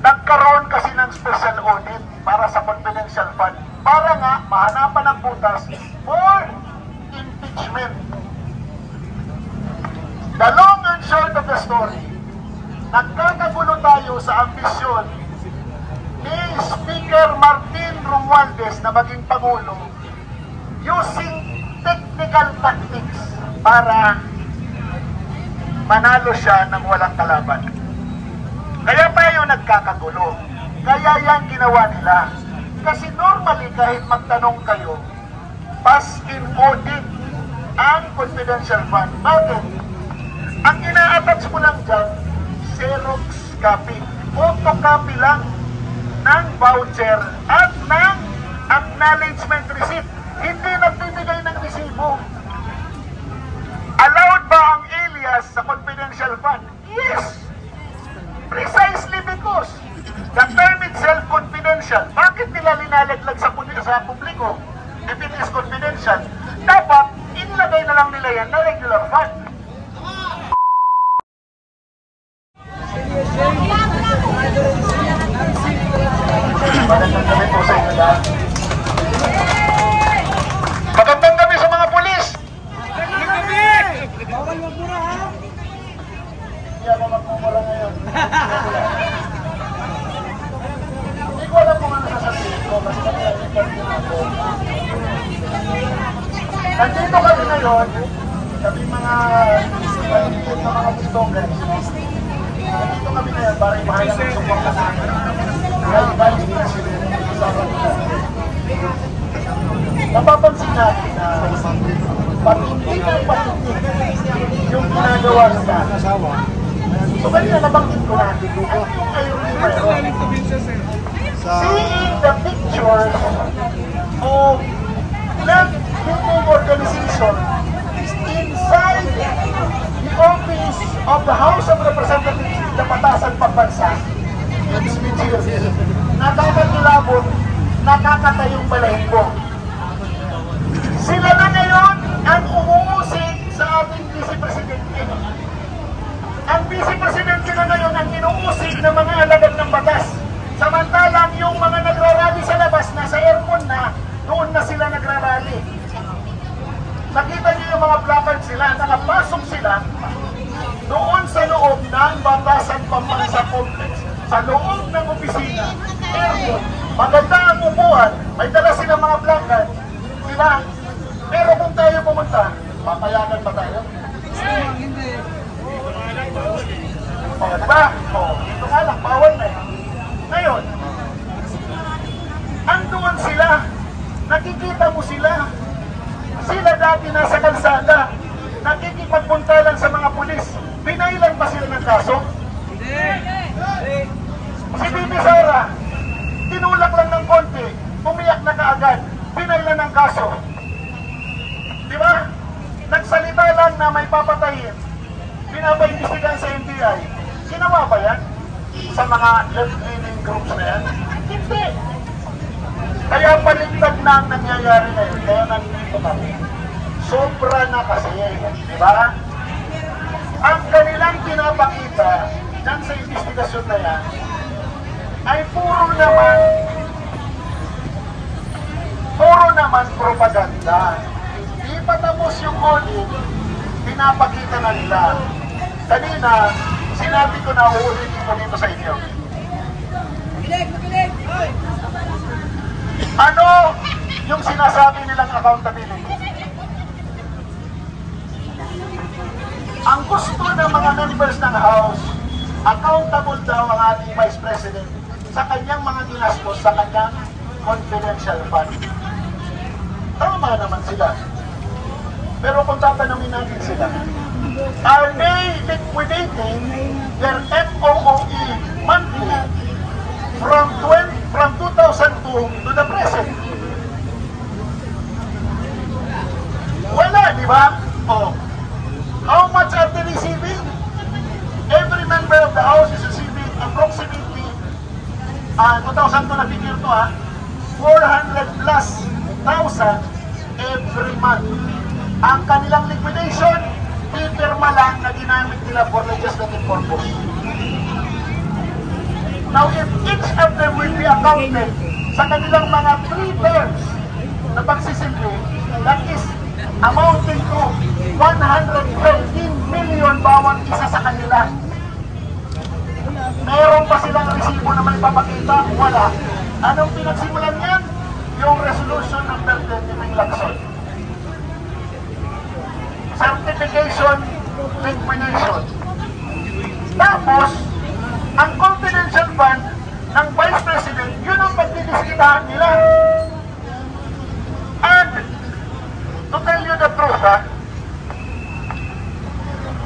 nagkaroon kasi ng special audit para sa confidential fund. Para nga mahanapan ng butas for impeachment. The long and short of the story, nagkakagulo tayo sa ambisyon ni Speaker Martin Romualdez na maging Pangulo using technical tactics para manalo siya ng walang kalaban. Kaya tayo nagkakagulo. Kaya yan ginawa nila. Kasi normally kahit magtanong kayo, pass in audit ang confidential fund. Bakit? Ang ina-attach mo lang dyan, Xerox copy, photocopy lang ng voucher at ng acknowledgement receipt. Hindi nagbibigay ng resibo. Allowed ba ang alias sa confidential fund? Yes! Precisely because the term itself confidential. Bakit nila linalaglag sa publiko? If it is confidential, dapat inilagay na lang nila yan na regular fund. Magandang gabi po sa inyo lahat. Magandang gabi sa mga pulis! Bawal magmura ha? Hindi ako magmumura ngayon. Hindi ko alam kung ano sasabihin ko. Kasi nag-interview ako. Nandito kami ngayon, kami mga bustogan. Nandito kami ngayon para ipahayag ang suporta sa akin. Kaya ibalik nila sila yung usapan nila. Napapansin natin na patindig ang patindig yung ginagawa nila. So kanina nabanggit ko na, ano yung irony pa yun? Seeing the pictures of left-wing organization inside the office of the House of Representatives ng Kapatasan Pambansa, nakakakilabot, nakakatayong balahibo. Sila na ngayon ang umuusig sa ating Vice Presidente. Ang Vice Presidente na ngayon ang inuusig ng mga alagad ng batas. Samantalang yung mga nagrarally sa labas, nasa aircon na, noon na sila nagrarally. Nakita niyo yung mga placard sila, nakapasok sila doon sa loob ng Batasan Pambansa Complex, sa loob ng opisina, aircon. Maganda ang upuan, may dala silang mga placard, diba? Pero kung tayo pumunta, papayagan ba tayo? Hindi. O, diba? O, dito nga lang, bawal na eh. Ngayon, andoon sila, nakikita mo sila. Sila dati nasa kalsada, nakikipagpuntalan sa mga pulis. Pinailan ba sila ng kaso? Hindi. Si Bibi Sara, tinulak lang ng konti, umiyak na kaagad, pinailan ng kaso. Diba? Nagsalita lang na may papatayin, pinapaimbestigahan sa NBI. Ginawa ba yan? Sa mga left-leaning groups na yan? Hindi. Kaya paligtad na ang nangyayari ngayon. Kaya nandito kami. Sobra na kasi. Diba? Ang kanilang pinapakita dyan sa investigasyon na yan ay puro naman propaganda. Di patapos yung audit, pinapakita na nila. Kanina, sinabi ko na uulitin ko dito sa inyo. Ano yung sinasabi nilang accountability? Ang gusto ng mga members ng House, accountable daw ang ating Vice President sa kanyang mga ginastos sa kanyang confidential fund. Tama naman sila. Pero kung tatanungin natin sila, are they liquidating their FOOE monthly from 2002 to the present? Wala, di ba? Oh. How much are they receiving? Every member of the House is receiving approximately 2,000 to na figure to 400 plus thousand every month. Ang kanilang liquidation, pipirma lang na ginamit nila for legislative purpose. Now, if each of them will be accounted sa kanilang mga 3 terms na pagsisimple, that is amounting to 113 million bawat isa sa kanila. Meron pa silang resibo na may papakita? Wala. Anong pinagsimulan yan? Yung resolution ng Ping Lacson. Certification liquidation. Tapos, ang confidential fund ng Vice President, yun ang pagdidiskitahan nila. And, to tell you the truth,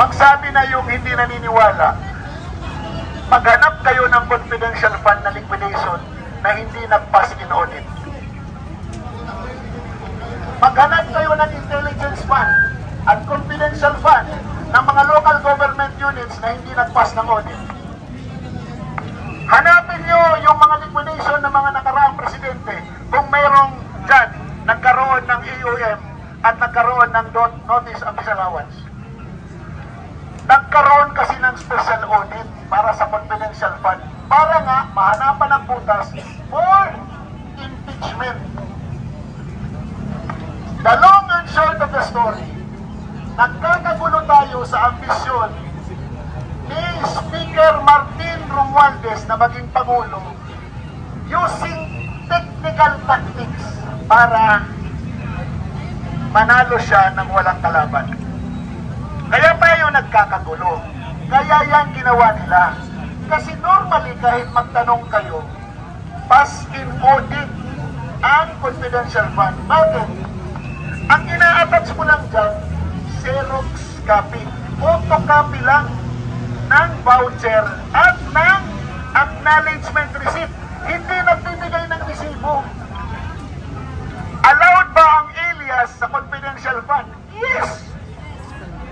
magsabi na yung hindi naniniwala, maghanap kayo ng confidential fund na liquidation na hindi nag-pass in audit. Maghanap kayo ng intelligence fund at confidential fund ng mga local government units na hindi nag-pass ng audit. Hanapin nyo yung mga liquidation ng mga nakaraang presidente kung mayroong dyan nagkaroon ng AUM at nagkaroon ng notice of disallowance. Nagkaroon kasi ng special audit para sa confidential fund para nga mahanapan ng butas for impeachment. The long and short of the story, nagkakagulo tayo sa ambisyon ni Speaker Martin Romualdez na maging Pangulo using technical tactics para manalo siya ng walang kalaban. Kaya pa yung nagkakagulo. Kaya yan ginawa nila. Kasi normally kahit magtanong kayo, pass in audit ang confidential fund. Bakit? Ang ina-attach mo lang dyan, Xerox copy, photocopy lang ng voucher at ng acknowledgement receipt. Hindi nagbibigay ng resibo. Allowed ba ang alias sa confidential fund? Yes!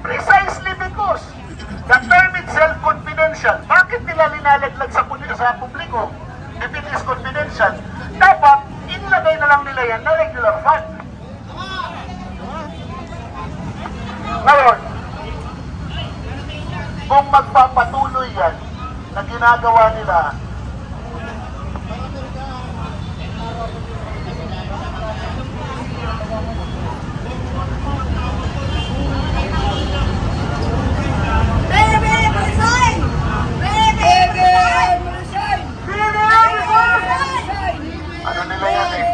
Precisely because the term itself confidential. Bakit nila linalaglag sa publiko? If it is confidential, dapat inilagay na lang nila yan na regular fund. Ngayon, kung magpapatuloy yan na ginagawa nila, ano nila yan eh?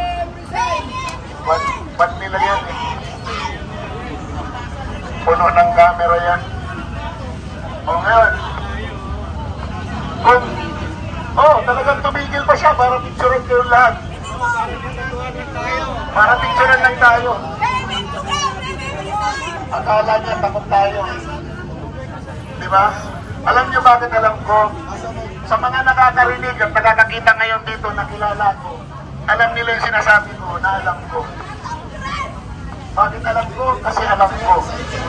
Ba't nila yan eh? Puno ng camera yan. O ngayon, kung, talagang tumigil pa siya para picturean kayo lahat. Para picturean lang tayo. Akala niya takot tayo. Diba? Alam niyo bakit alam ko? Sa mga nakakarinig at nakakakita ngayon dito na kilala ko, alam nila yung sinasabi ko na alam ko. Bakit alam ko? Kasi alam ko.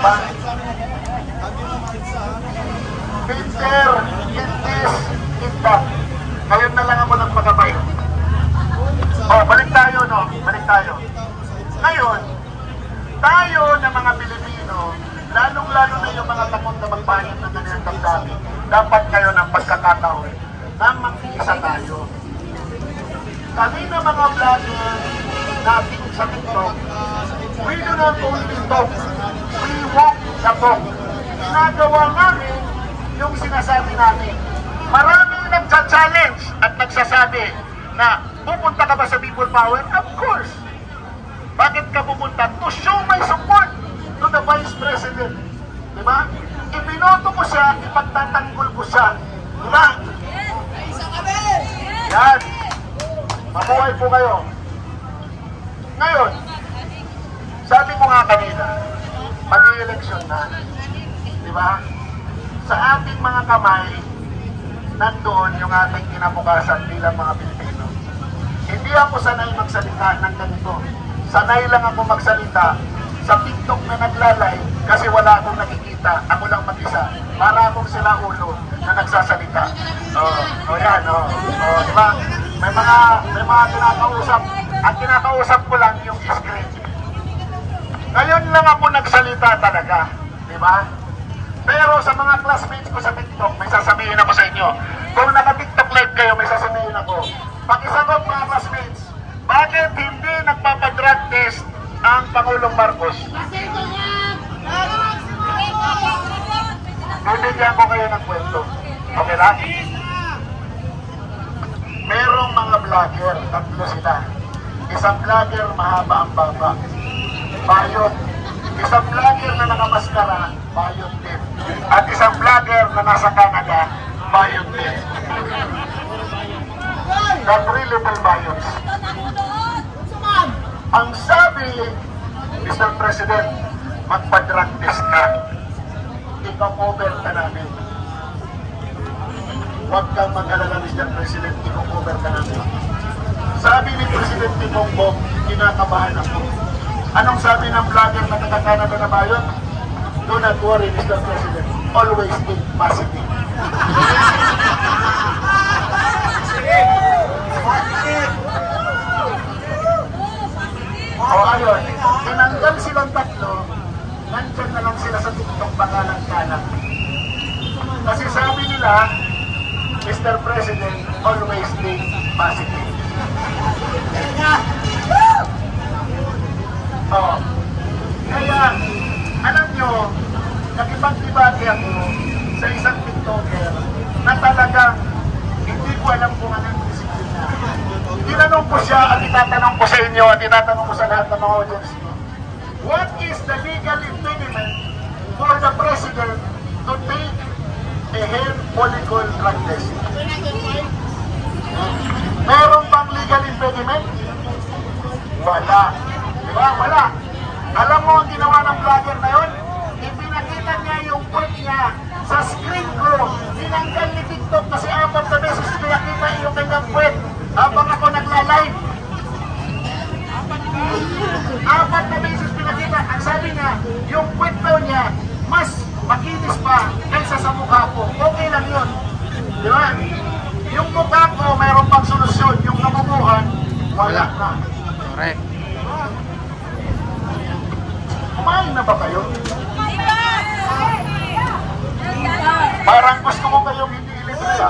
Bakit? Peter, in this, in that. Ngayon na lang ako nagpagabay. Balik tayo, no? Balik tayo. Ngayon, tayo na mga Pilipino, lalong-lalo na yung mga takot na magbayad ng ganyan damdamin, dapat kayo ng pagkakataon na mag-iisa tayo. Kami na mga vlogger natin sa TikTok, we do not only talk, we walk the talk. Ginagawa namin yung sinasabi natin. Maraming nagsa-challenge at nagsasabi na pupunta ka ba sa People Power? Of course! Bakit ka pupunta? To show my support to the Vice President. Diba? Ipinoto ko siya, ipagtatanggol ko siya. Diba? Yan. Mabuhay po kayo. Ngayon, sabi ko nga kanina, mag-i-eleksyon na. Diba? Sa ating mga kamay, nandoon yung ating kinabukasan bilang mga Pilipino. Hindi ako sanay magsalita ng ganito. Sanay lang ako magsalita sa TikTok na naglalay kasi wala akong nakikita. Ako lang mag-isa. Para akong sila ulo na nagsasalita. Yan. Diba? May mga kinakausap. At kinakausap ko lang yung screen. Ngayon lang ako nagsalita talaga. Diba? Pero sa mga classmates ko sa TikTok, may sasabihin ako sa inyo. Kung naka-TikTok Facebook Live kayo, may sasabihin ako. Pakisagot mga classmates, bakit hindi nagpapadrug test ang Pangulong Marcos? Bibigyan ko kayo ng kwento. Okay lang? Merong mga vlogger, tatlo sila. Isang vlogger mahaba ang baba, bayot. Isang vlogger na nakamaskara, bayot din. At isang vlogger na nasa Canada, bayot din. The three little bayots. Ang sabi, Mr. President, magpa-drug test ka. Ika-cover ka namin. Huwag kang mag-alala, Mr. President, ika-cover ka namin. Sabi ni Presidente Bongbong, kinakabahan ako. Anong sabi ng vlogger na taga-Canada na bayon? Do not worry, Mr. President. Always think positive. O ayun, tinanggal silang tatlo, nandyan na lang sila sa TikTok bakalang-kalang. Kasi sabi nila, Mr. President, always think positive. Oh. Kaya, alam nyo, nakipag-debate ako sa isang TikToker na talagang hindi ko alam kung anong disiplina. Tinanong ko siya at itatanong ko sa inyo at itatanong ko sa lahat ng mga audience nyo. What is the legal impediment for the President to take a hair follicle drug test? Meron bang legal impediment? Wala. Diba? Wala. Alam mo ang ginawa ng vlogger na yun? Ipinakita niya yung point niya sa screen ko. Tinanggal ni TikTok kasi 4 na beses pinakita yung kanyang point habang ako nagla-live. 4 na beses pinakita. Ang sabi niya, yung point daw niya, mas makinis pa kaysa sa mukha ko. Okay lang yun. Diba? Yung mukha ko, mayroon pang solusyon. Yung namubuhan, wala na. Correct. Kumain na ba kayo? Parang gusto ko kayong hindi ilibre.